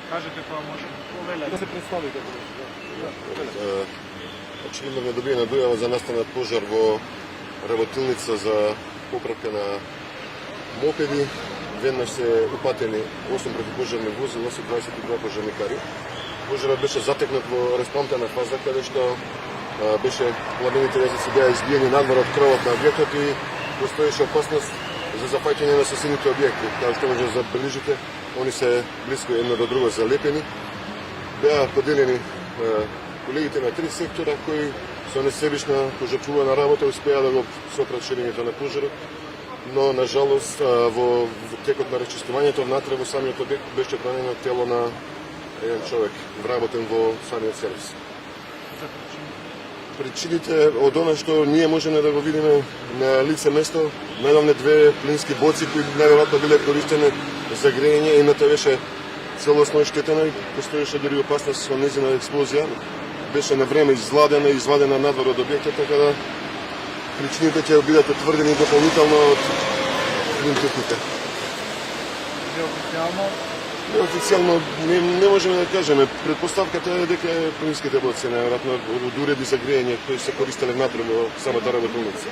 Кажете која може. Да се представите. Очевидно ми е добиена дојава за настанат пожар во работилница за поправка на мопеди. Веднаш се упатени 8 противпожарни возила со 22 пожарникари. Пожарот беше затекнат во распамтена фаза, каде што беше пламените лезици беа избиени надвор од кровот на објектот и постоеше опасност за зафаќање на соседните објекти. Како што може да забележите, они се близко едно до друго залепени. Беа поделени колегите на 3 сектора кои со несебична пожртвувана работа успеа да го сопрат ширењето на пожарот, но на жалост во текот на расчистувањето внатре во самиот објект беше пранено тело на еден човек вработен во самиот сервис. Причините од она што ние можеме да го видиме на лице место, најдовне 2 плински боци кои најверојатно биле користени за грејење, едната беше целосно оштетена и постоеше дури опасност со нејзина експлозија. Беше на време извадена надвор од објектот, така да причините ќе бидат утврдени дополнително од плинтехника. Неофицијално не можеме да кажеме. Предпоставката е дека плинските боци најверојатно од уреди за грејење кои се користеле внатре во самата работилница.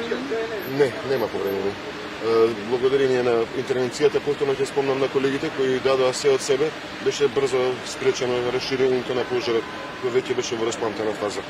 Нема повредени. Благодарение на интервенцијата, повторно ќе спомнам на колегите кои дадоа се од себе, беше брзо спречено расширувањето на пожарот, кој веќе беше во распламтена фаза.